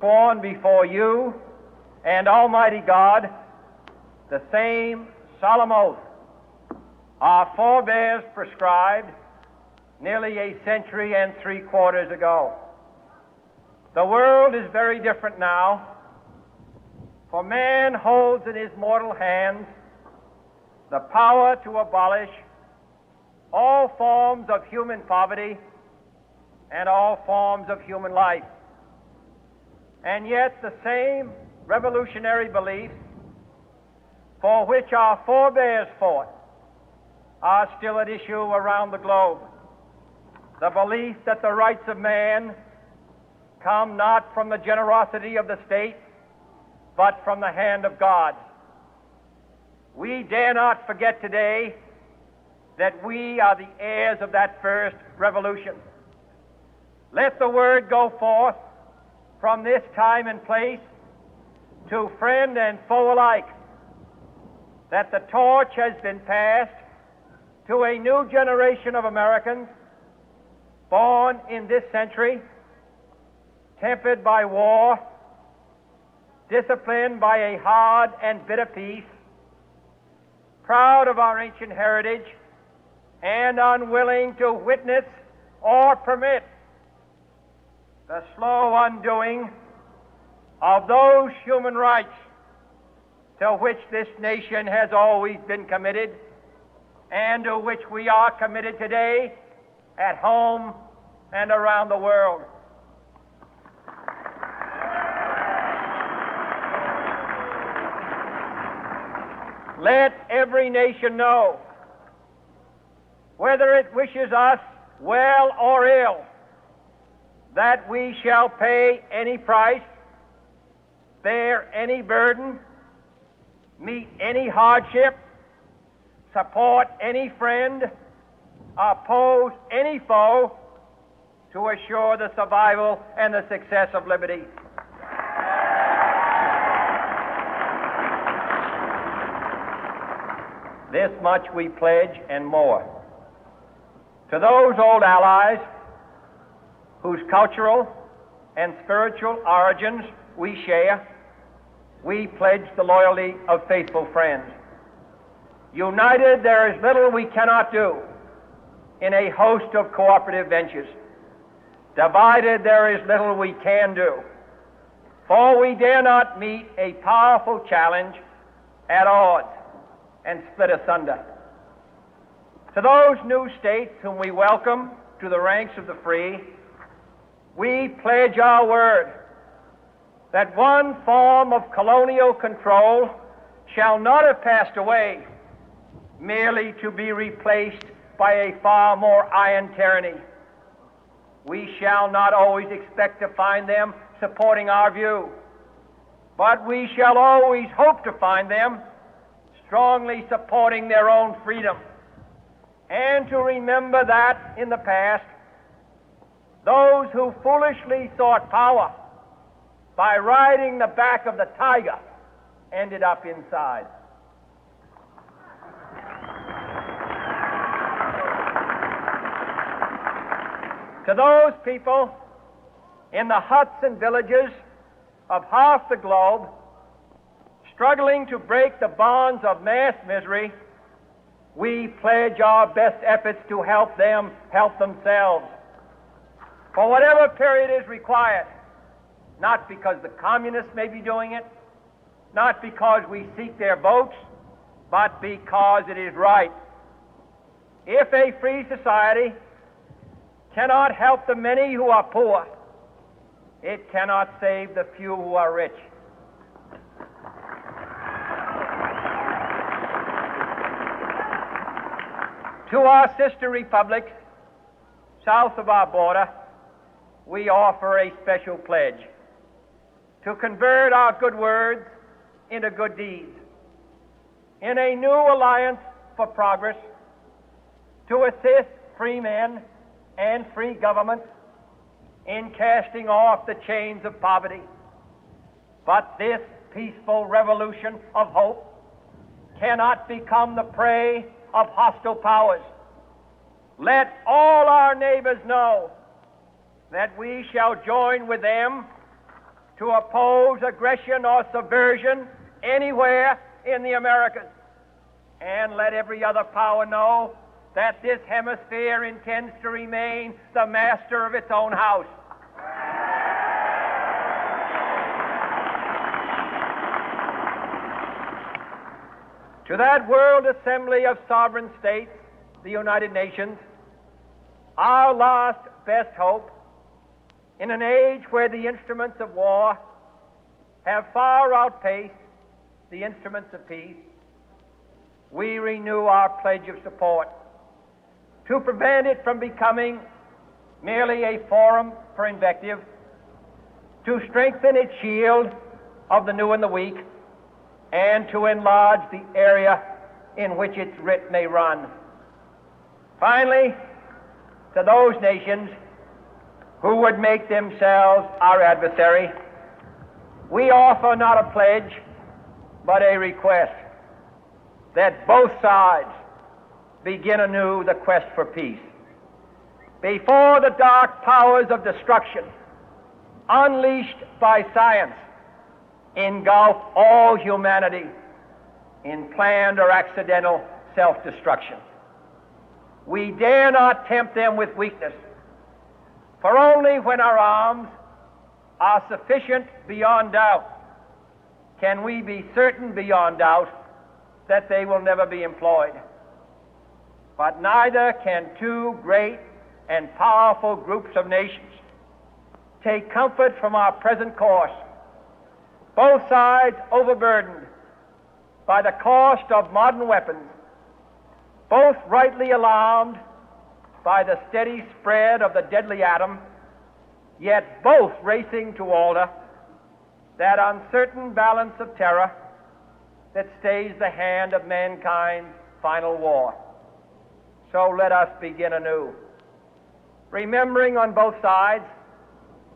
sworn before you and Almighty God the same solemn oath our forebears prescribed nearly a century and 3/4 ago. The world is very different now, for man holds in his mortal hands the power to abolish all forms of human poverty and all forms of human life. And yet the same revolutionary beliefs for which our forebears fought are still at issue around the globe. The belief that the rights of man come not from the generosity of the state, but from the hand of God. We dare not forget today that we are the heirs of that first revolution. Let the word go forth from this time and place to friend and foe alike that the torch has been passed to a new generation of Americans born in this century, tempered by war, disciplined by a hard and bitter peace, proud of our ancient heritage, and unwilling to witness or permit the slow undoing of those human rights to which this nation has always been committed and to which we are committed today at home and around the world. Let every nation know, whether it wishes us well or ill, that we shall pay any price, bear any burden, meet any hardship, support any friend, oppose any foe to assure the survival and the success of liberty. This much we pledge and more. To those old allies whose cultural and spiritual origins we share, we pledge the loyalty of faithful friends. United, there is little we cannot do in a host of cooperative ventures. Divided, there is little we can do, for we dare not meet a powerful challenge at odds and split asunder. To those new states whom we welcome to the ranks of the free, we pledge our word that one form of colonial control shall not have passed away merely to be replaced by a far more iron tyranny. We shall not always expect to find them supporting our view, but we shall always hope to find them strongly supporting their own freedom, and to remember that in the past, those who foolishly sought power by riding the back of the tiger ended up inside. To those people in the huts and villages of half the globe struggling to break the bonds of mass misery, we pledge our best efforts to help them help themselves for whatever period is required, not because the communists may be doing it, not because we seek their votes, but because it is right. If a free society cannot help the many who are poor, it cannot save the few who are rich. To our sister republics south of our border, we offer a special pledge to convert our good words into good deeds, in a new alliance for progress, to assist free men and free governments in casting off the chains of poverty. But this peaceful revolution of hope cannot become the prey of hostile powers. Let all our neighbors know that we shall join with them to oppose aggression or subversion anywhere in the Americas. And let every other power know that this hemisphere intends to remain the master of its own house. To that World Assembly of Sovereign States, the United Nations, our last best hope, in an age where the instruments of war have far outpaced the instruments of peace, we renew our pledge of support to prevent it from becoming merely a forum for invective, to strengthen its shield of the new and the weak, and to enlarge the area in which its writ may run. Finally, to those nations who would make themselves our adversary, we offer not a pledge, but a request that both sides begin anew the quest for peace. Before the dark powers of destruction, unleashed by science, engulf all humanity in planned or accidental self-destruction, we dare not tempt them with weakness, for only when our arms are sufficient beyond doubt can we be certain beyond doubt that they will never be employed. But neither can two great and powerful groups of nations take comfort from our present course, both sides overburdened by the cost of modern weapons, both rightly alarmed by the steady spread of the deadly atom, yet both racing to alter that uncertain balance of terror that stays the hand of mankind's final war. So let us begin anew, remembering on both sides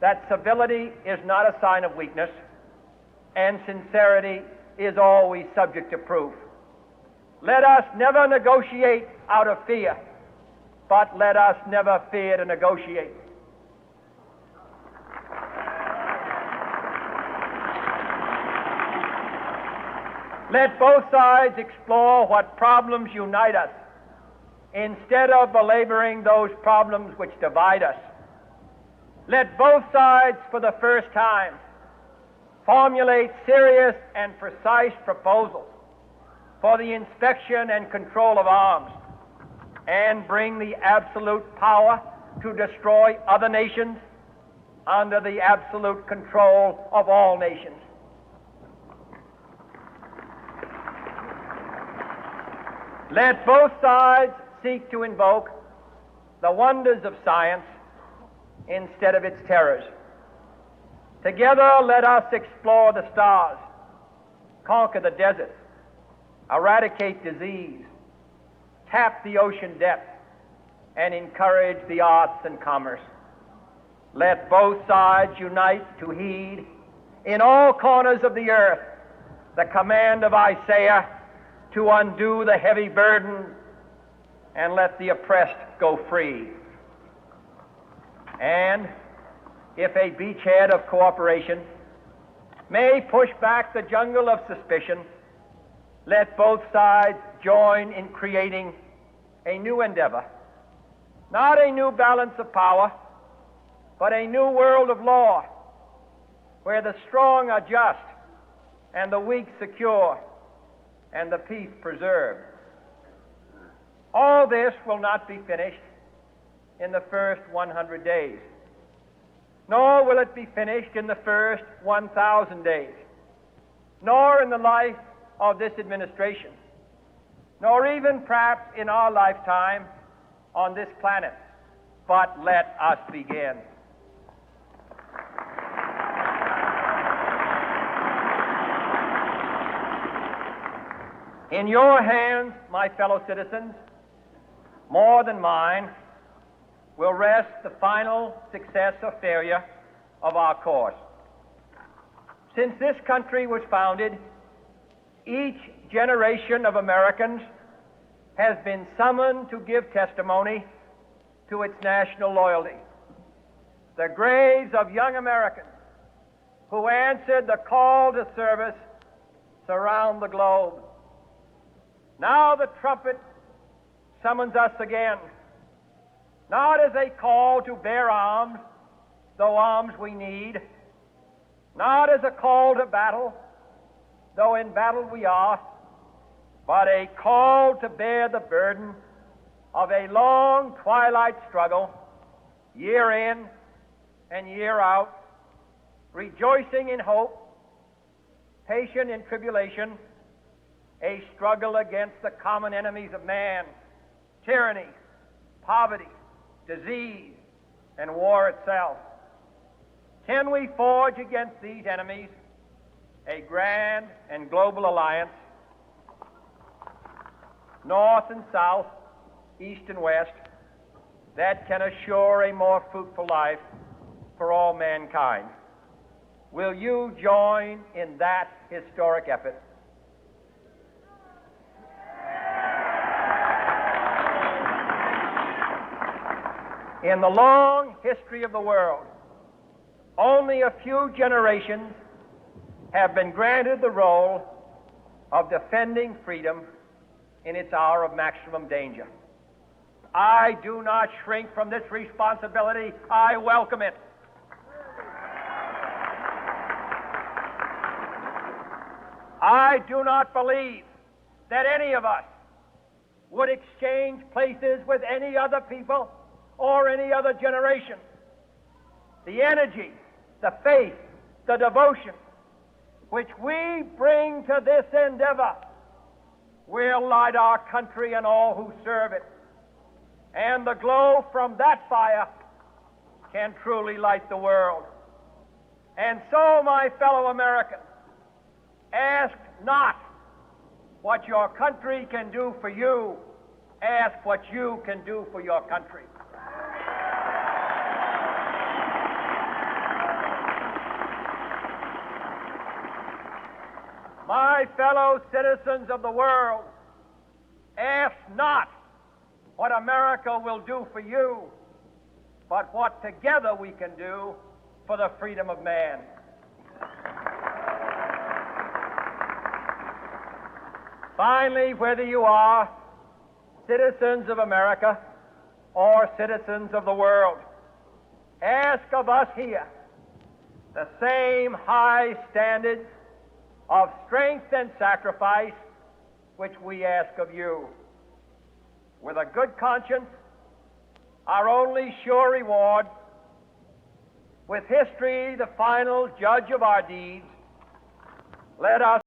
that civility is not a sign of weakness, and sincerity is always subject to proof. Let us never negotiate out of fear, but let us never fear to negotiate. Let both sides explore what problems unite us, instead of belaboring those problems which divide us. Let both sides, for the first time, formulate serious and precise proposals for the inspection and control of arms, and bring the absolute power to destroy other nations under the absolute control of all nations. Let both sides seek to invoke the wonders of science instead of its terrors. Together, let us explore the stars, conquer the deserts, eradicate disease, tap the ocean depths, and encourage the arts and commerce. Let both sides unite to heed in all corners of the earth the command of Isaiah to undo the heavy burden and let the oppressed go free. And if a beachhead of cooperation may push back the jungle of suspicion, let both sides join in creating a new endeavor, not a new balance of power, but a new world of law, where the strong are just and the weak secure and the peace preserved. All this will not be finished in the first 100 days, nor will it be finished in the first 1,000 days, nor in the life of this administration, nor even perhaps in our lifetime on this planet. But let us begin. In your hands, my fellow citizens, more than mine, will rest the final success or failure of our course. Since this country was founded, each generation of Americans has been summoned to give testimony to its national loyalty. The graves of young Americans who answered the call to service surround the globe. Now the trumpet summons us again, not as a call to bear arms, though arms we need, not as a call to battle, though in battle we are, but a call to bear the burden of a long twilight struggle, year in and year out, rejoicing in hope, patient in tribulation, a struggle against the common enemies of man, tyranny, poverty, disease, and war itself. Can we forge against these enemies a grand and global alliance, north and south, east and west, that can assure a more fruitful life for all mankind? Will you join in that historic effort? In the long history of the world, only a few generations have been granted the role of defending freedom in its hour of maximum danger. I do not shrink from this responsibility. I welcome it. I do not believe that any of us would exchange places with any other people or any other generation. The energy, the faith, the devotion which we bring to this endeavor will light our country and all who serve it. And the glow from that fire can truly light the world. And so, my fellow Americans, ask not what your country can do for you. Ask what you can do for your country. My fellow citizens of the world, ask not what America will do for you, but what together we can do for the freedom of man. Finally, whether you are citizens of America or citizens of the world, ask of us here the same high standards of strength and sacrifice which we ask of you. With a good conscience, our only sure reward, with history the final judge of our deeds, let us